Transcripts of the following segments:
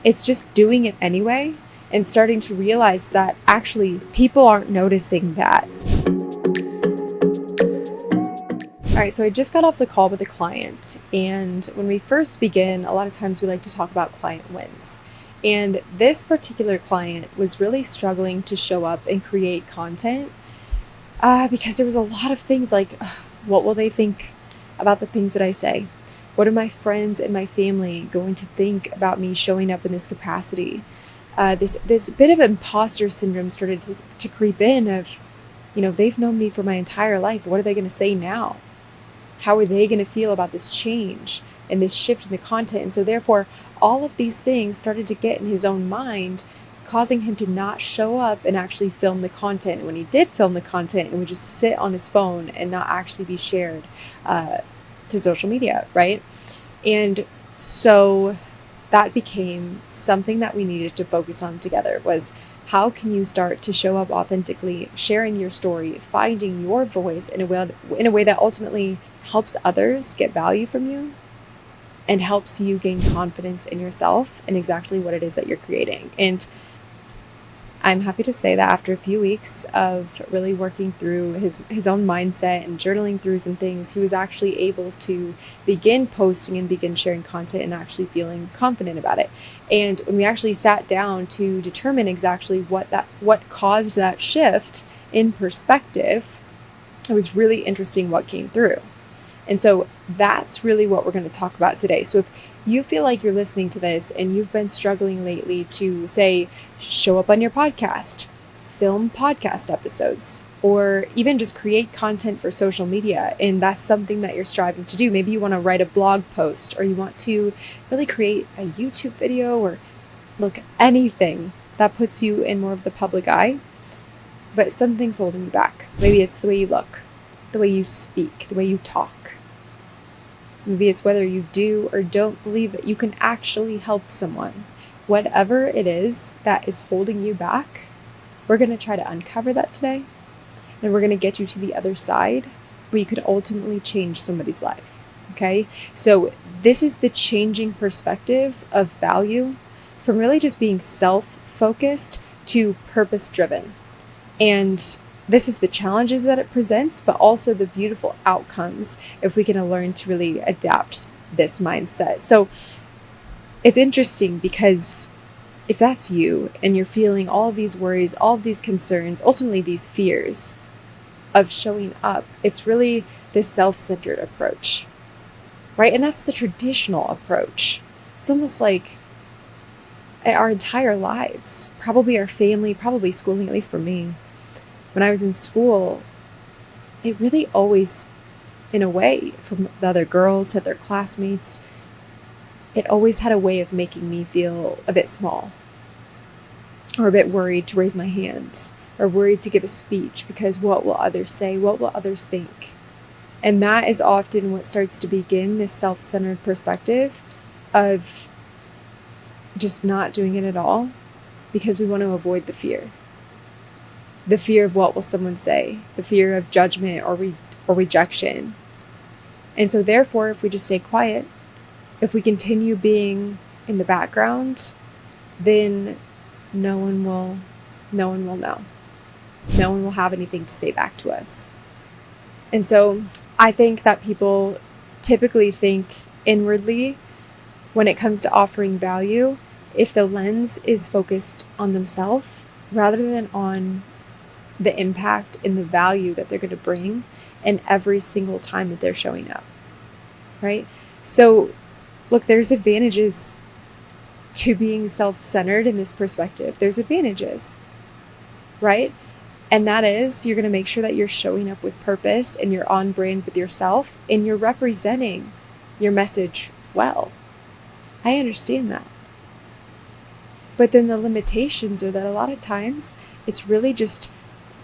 It's just doing it anyway and starting to realize that actually people aren't noticing that. All right, so I just got off the call with a client, and when we first begin, a lot of times we like to talk about client wins. And this particular client was really struggling to show up and create content because there was a lot of things like, what will they think about the things that I say? What are my friends and my family going to think about me showing up in this capacity? This bit of imposter syndrome started to creep in of, they've known me for my entire life. What are they going to say now? How are they going to feel about this change and this shift in the content? And so therefore, all of these things started to get in his own mind, causing him to not show up and actually film the content. And when he did film the content, it would just sit on his phone and not actually be shared to social media, right? And so that became something that we needed to focus on together, was how can you start to show up authentically, sharing your story, finding your voice in a way that ultimately helps others get value from you and helps you gain confidence in yourself and exactly what it is that you're creating. And I'm happy to say that after a few weeks of really working through his own mindset and journaling through some things, he was actually able to begin posting and begin sharing content and actually feeling confident about it. And when we actually sat down to determine exactly what caused that shift in perspective, it was really interesting what came through. And so that's really what we're going to talk about today. So if you feel like you're listening to this and you've been struggling lately to, say, show up on your podcast, film podcast episodes, or even just create content for social media, and that's something that you're striving to do. Maybe you want to write a blog post, or you want to really create a YouTube video, or anything that puts you in more of the public eye, but something's holding you back. Maybe it's the way you look, the way you speak, the way you talk. Maybe it's whether you do or don't believe that you can actually help someone. Whatever it is that is holding you back, we're going to try to uncover that today. And we're going to get you to the other side where you could ultimately change somebody's life. Okay? So this is the changing perspective of value from really just being self-focused to purpose-driven. And this is the challenges that it presents, but also the beautiful outcomes if we can learn to really adapt this mindset. So it's interesting because if that's you and you're feeling all of these worries, all of these concerns, ultimately these fears of showing up, it's really this self-centered approach, right? And that's the traditional approach. It's almost like our entire lives, probably our family, probably schooling, at least for me. When I was in school, it really always, in a way, from the other girls to their classmates, it always had a way of making me feel a bit small, or a bit worried to raise my hand, or worried to give a speech because what will others say? What will others think? And that is often what starts to begin this self-centered perspective of just not doing it at all because we want to avoid the fear. The fear of what will someone say, the fear of judgment or rejection. And so therefore, if we just stay quiet, if we continue being in the background, then no one will know. No one will have anything to say back to us. And so I think that people typically think inwardly when it comes to offering value, if the lens is focused on themselves rather than on the impact and the value that they're going to bring in every single time that they're showing up, right? So look, there's advantages to being self-centered in this perspective. There's advantages, right? And that is, you're going to make sure that you're showing up with purpose and you're on brand with yourself and you're representing your message well. I understand that. But then the limitations are that a lot of times it's really just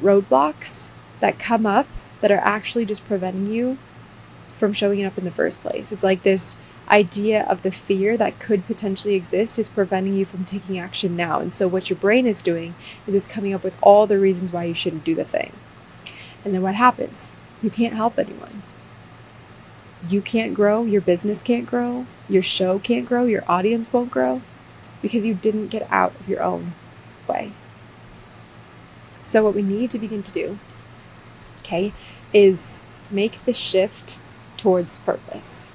roadblocks that come up that are actually just preventing you from showing up in the first place. It's like this idea of the fear that could potentially exist is preventing you from taking action now. And so what your brain is doing is it's coming up with all the reasons why you shouldn't do the thing. And then what happens? You can't help anyone. You can't grow, your business can't grow, your show can't grow, your audience won't grow. because you didn't get out of your own way. So what we need to begin to do, okay, is make the shift towards purpose.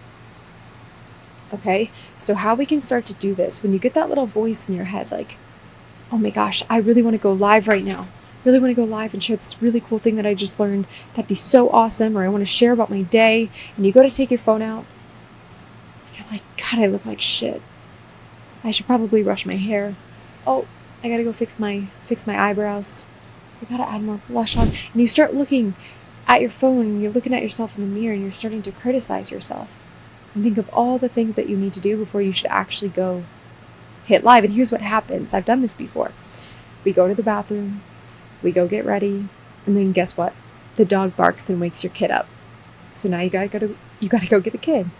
Okay, so how we can start to do this, when you get that little voice in your head like, oh my gosh, I really want to go live right now. Really want to go live and share this really cool thing that I just learned. That'd be so awesome. Or I want to share about my day. And you go to take your phone out. You're like, God, I look like shit. I should probably brush my hair. Oh, I gotta go fix my eyebrows. I gotta add more blush on. And you start looking at your phone and you're looking at yourself in the mirror and you're starting to criticize yourself. And think of all the things that you need to do before you should actually go hit live. And here's what happens. I've done this before. We go to the bathroom, we go get ready, and then guess what? The dog barks and wakes your kid up. So now you gotta go get the kid.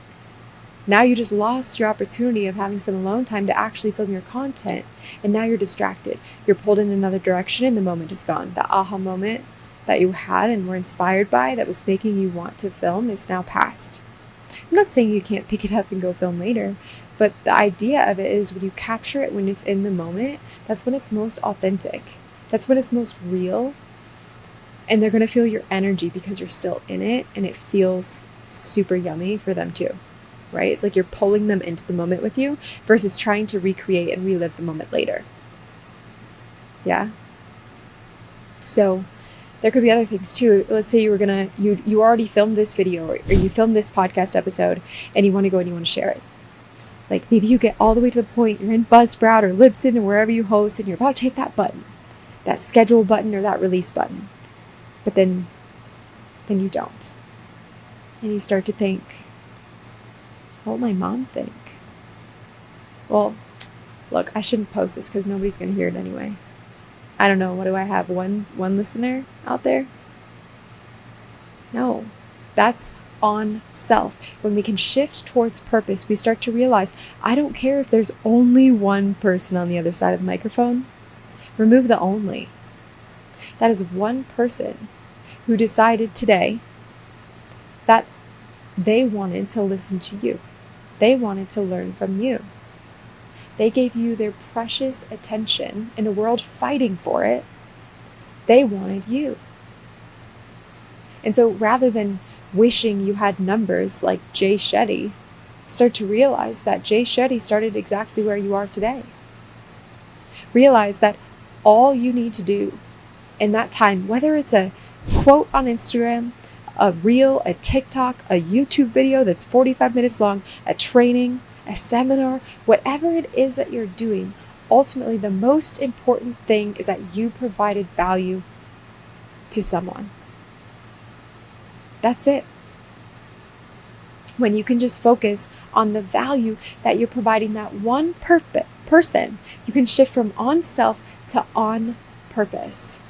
Now you just lost your opportunity of having some alone time to actually film your content. And now you're distracted. You're pulled in another direction and the moment is gone. The aha moment that you had and were inspired by that was making you want to film is now past. I'm not saying you can't pick it up and go film later, but the idea of it is when you capture it when it's in the moment, that's when it's most authentic. That's when it's most real. And they're going to feel your energy because you're still in it and it feels super yummy for them too, right? It's like you're pulling them into the moment with you versus trying to recreate and relive the moment later. Yeah? So there could be other things too. Let's say you already filmed this video or you filmed this podcast episode and you want to go and you want to share it. Like maybe you get all the way to the point, you're in Buzzsprout or Libsyn or wherever you host and you're about to hit that button, that schedule button or that release button. But then you don't. And you start to think, what will my mom think? Well, look, I shouldn't post this because nobody's going to hear it anyway. I don't know. What do I have? One listener out there? No, that's on self. When we can shift towards purpose, we start to realize, I don't care if there's only one person on the other side of the microphone. Remove the only. That is one person who decided today that they wanted to listen to you. They wanted to learn from you. They gave you their precious attention in a world fighting for it. They wanted you. And so rather than wishing you had numbers like Jay Shetty, start to realize that Jay Shetty started exactly where you are today. Realize that all you need to do in that time, whether it's a quote on Instagram, a reel, a TikTok, a YouTube video that's 45 minutes long, a training, a seminar, whatever it is that you're doing, ultimately the most important thing is that you provided value to someone. That's it. When you can just focus on the value that you're providing that one person, you can shift from on self to on purpose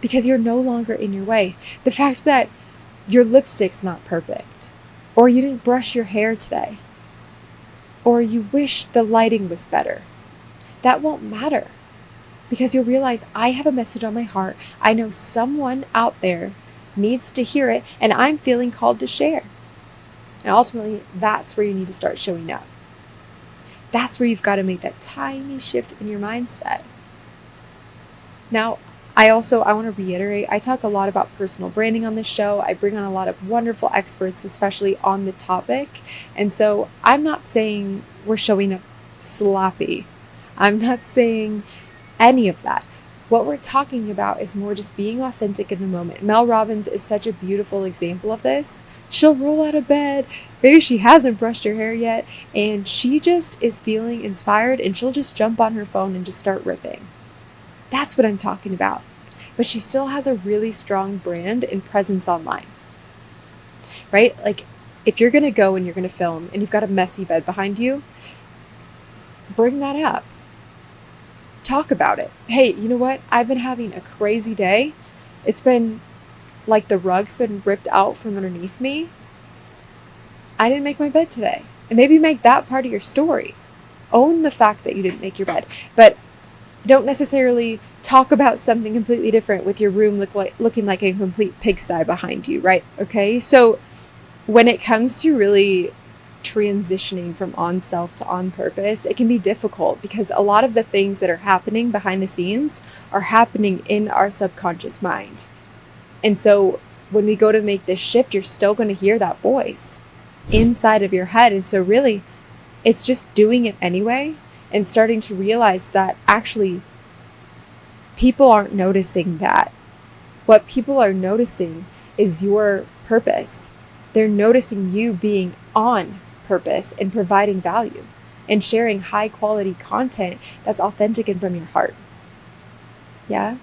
because you're no longer in your way. The fact that your lipstick's not perfect, or you didn't brush your hair today, or you wish the lighting was better, that won't matter because you'll realize I have a message on my heart. I know someone out there needs to hear it and I'm feeling called to share. And ultimately, that's where you need to start showing up. That's where you've got to make that tiny shift in your mindset. Now, I want to reiterate, I talk a lot about personal branding on this show. I bring on a lot of wonderful experts, especially on the topic. And so I'm not saying we're showing up sloppy. I'm not saying any of that. What we're talking about is more just being authentic in the moment. Mel Robbins is such a beautiful example of this. She'll roll out of bed. Maybe she hasn't brushed her hair yet. And she just is feeling inspired and she'll just jump on her phone and just start riffing. That's what I'm talking about. But she still has a really strong brand and presence online. Right? Like if you're going to go and you're going to film and you've got a messy bed behind you, bring that up. Talk about it. Hey, you know what? I've been having a crazy day. It's been like the rug's been ripped out from underneath me. I didn't make my bed today. And maybe make that part of your story. Own the fact that you didn't make your bed. But don't necessarily talk about something completely different with your room looking like a complete pigsty behind you, right? Okay? So when it comes to really transitioning from on self to on purpose, it can be difficult because a lot of the things that are happening behind the scenes are happening in our subconscious mind. And so when we go to make this shift, you're still going to hear that voice inside of your head. And so really, it's just doing it anyway and starting to realize that actually people aren't noticing that. What people are noticing is your purpose. They're noticing you being on purpose and providing value and sharing high quality content that's authentic and from your heart. Yeah?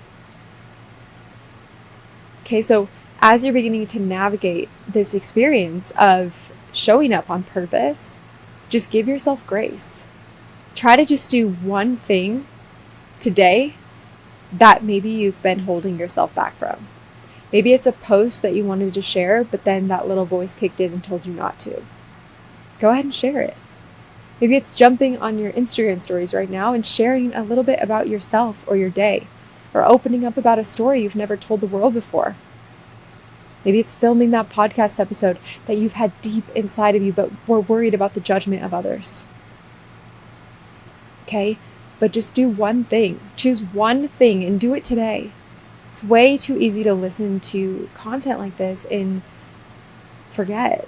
Okay, so as you're beginning to navigate this experience of showing up on purpose, just give yourself grace. Try to just do one thing today that maybe you've been holding yourself back from. Maybe it's a post that you wanted to share, but then that little voice kicked in and told you not to. Go ahead and share it. Maybe it's jumping on your Instagram stories right now and sharing a little bit about yourself or your day, or opening up about a story you've never told the world before. Maybe it's filming that podcast episode that you've had deep inside of you, but were worried about the judgment of others. Okay? But just do one thing. Choose one thing and do it today. It's way too easy to listen to content like this and forget,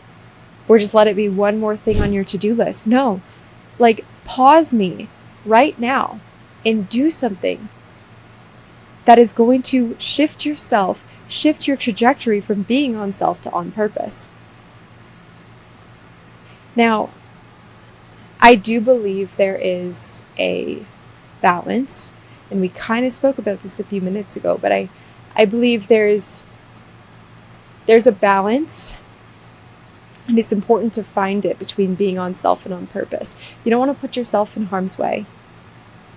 or just let it be one more thing on your to-do list. No, pause me right now and do something that is going to shift yourself, shift your trajectory from being on self to on purpose. Now, I do believe there is a balance, and we kind of spoke about this a few minutes ago, but I believe there's a balance, and it's important to find it between being on self and on purpose. You don't want to put yourself in harm's way.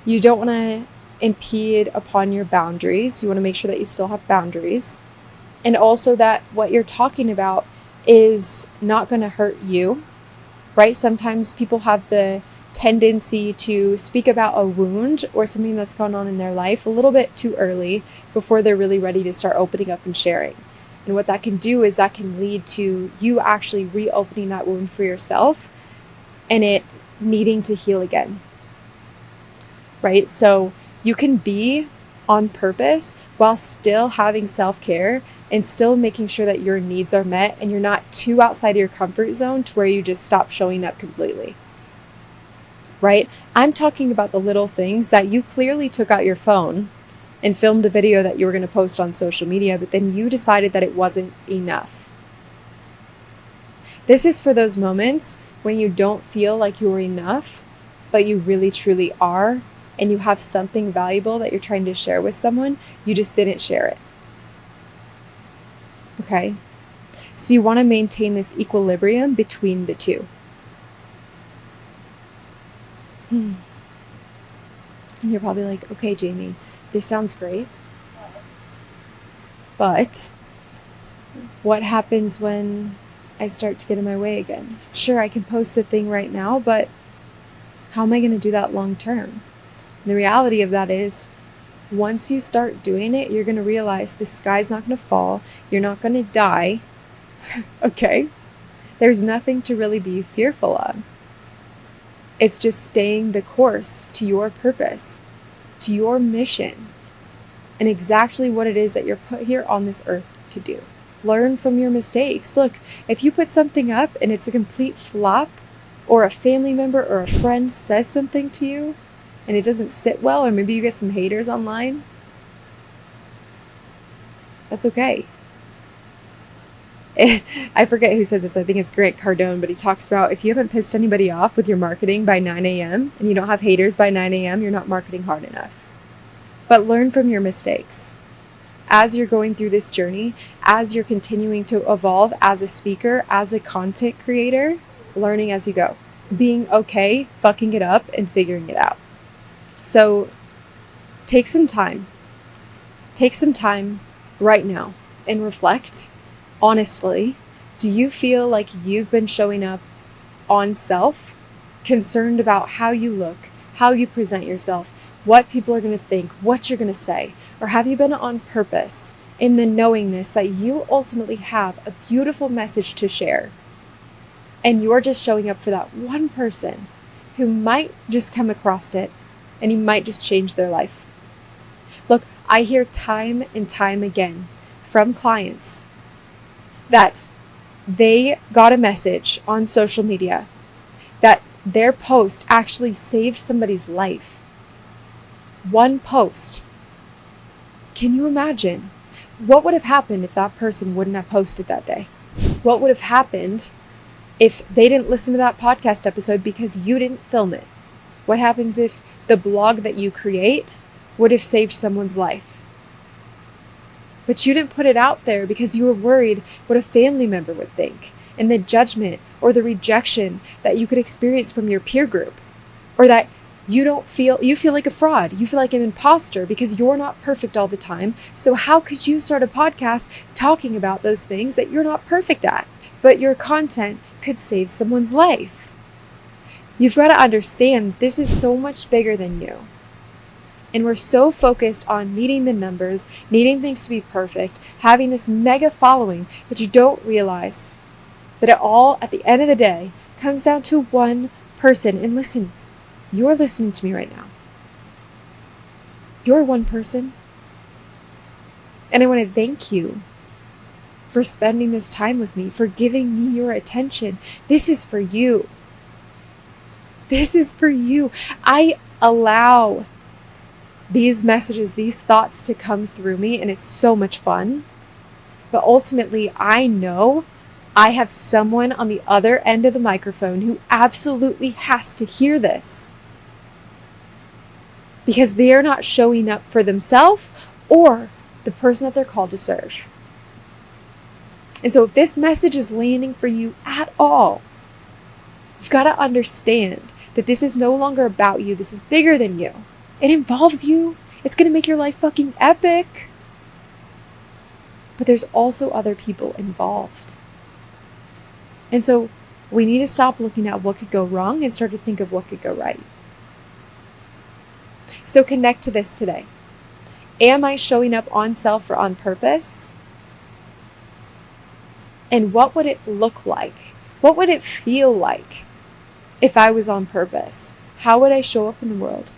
You don't want to impede upon your boundaries. You want to make sure that you still have boundaries, and also that what you're talking about is not going to hurt you, right? Sometimes people have the tendency to speak about a wound or something that's gone on in their life a little bit too early before they're really ready to start opening up and sharing. And what that can do is that can lead to you actually reopening that wound for yourself and it needing to heal again, right? So you can be on purpose while still having self-care and still making sure that your needs are met and you're not too outside of your comfort zone to where you just stop showing up completely. Right? I'm talking about the little things that you clearly took out your phone and filmed a video that you were going to post on social media, but then you decided that it wasn't enough. This is for those moments when you don't feel like you're enough, but you really truly are, and you have something valuable that you're trying to share with someone, you just didn't share it. Okay? So you want to maintain this equilibrium between the two. And you're probably like, okay, Jamie, this sounds great. But what happens when I start to get in my way again? Sure, I can post the thing right now, but how am I going to do that long term? And the reality of that is, once you start doing it, you're going to realize the sky's not going to fall. You're not going to die. Okay? There's nothing to really be fearful of. It's just staying the course to your purpose, to your mission, and exactly what it is that you're put here on this earth to do. Learn from your mistakes. Look, if you put something up and it's a complete flop, or a family member or a friend says something to you and it doesn't sit well, or maybe you get some haters online, that's okay. I forget who says this. I think it's Grant Cardone, but he talks about if you haven't pissed anybody off with your marketing by 9 a.m. and you don't have haters by 9 a.m., you're not marketing hard enough. But learn from your mistakes. As you're going through this journey, as you're continuing to evolve as a speaker, as a content creator, learning as you go. Being okay, fucking it up, and figuring it out. So take some time. Take some time right now and reflect. Honestly, do you feel like you've been showing up on self, concerned about how you look, how you present yourself, what people are going to think, what you're going to say? Or have you been on purpose in the knowingness that you ultimately have a beautiful message to share? And you're just showing up for that one person who might just come across it and you might just change their life. Look, I hear time and time again from clients that they got a message on social media that their post actually saved somebody's life. One post. Can you imagine? What would have happened if that person wouldn't have posted that day? What would have happened if they didn't listen to that podcast episode because you didn't film it? What happens if the blog that you create would have saved someone's life? But you didn't put it out there because you were worried what a family member would think, and the judgment or the rejection that you could experience from your peer group, or that you feel like a fraud, you feel like an imposter because you're not perfect all the time. So how could you start a podcast talking about those things that you're not perfect at, but your content could save someone's life? You've got to understand this is so much bigger than you. And we're so focused on meeting the numbers, needing things to be perfect, having this mega following, that you don't realize that it all, at the end of the day, comes down to one person. And listen, you're listening to me right now. You're one person. And I want to thank you for spending this time with me, for giving me your attention. This is for you. This is for you. I allow these messages, these thoughts to come through me, and it's so much fun. But ultimately, I know I have someone on the other end of the microphone who absolutely has to hear this, because they are not showing up for themselves or the person that they're called to serve. And so if this message is landing for you at all, you've got to understand that this is no longer about you. This is bigger than you. It involves you. It's going to make your life fucking epic. But there's also other people involved. And so we need to stop looking at what could go wrong and start to think of what could go right. So connect to this today. Am I showing up on self or on purpose? And what would it look like? What would it feel like if I was on purpose? How would I show up in the world?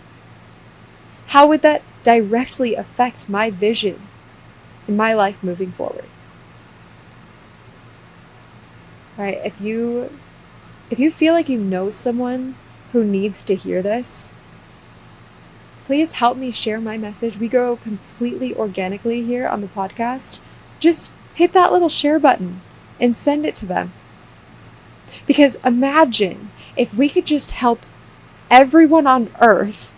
How would that directly affect my vision in my life moving forward? Right? If you feel like you know someone who needs to hear this, please help me share my message. We grow completely organically here on the podcast. Just hit that little share button and send it to them. Because imagine if we could just help everyone on earth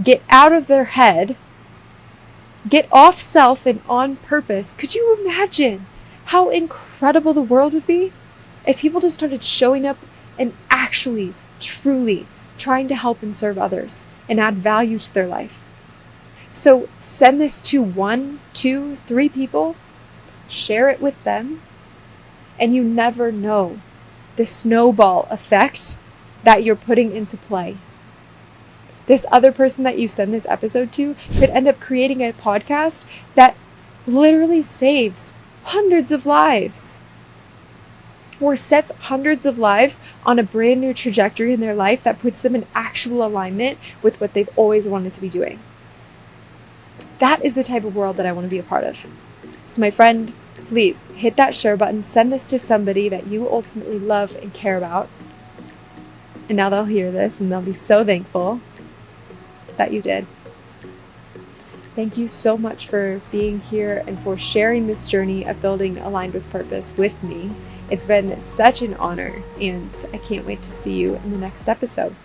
get out of their head, get off self and on purpose. Could you imagine how incredible the world would be if people just started showing up and actually, truly trying to help and serve others and add value to their life? So send this to 1, 2, 3 people, share it with them, and you never know the snowball effect that you're putting into play. This other person that you send this episode to could end up creating a podcast that literally saves hundreds of lives, or sets hundreds of lives on a brand new trajectory in their life that puts them in actual alignment with what they've always wanted to be doing. That is the type of world that I want to be a part of. So my friend, please hit that share button, send this to somebody that you ultimately love and care about. And now they'll hear this and they'll be so thankful that you did. Thank you so much for being here and for sharing this journey of building Aligned with Purpose with me. It's been such an honor, and I can't wait to see you in the next episode.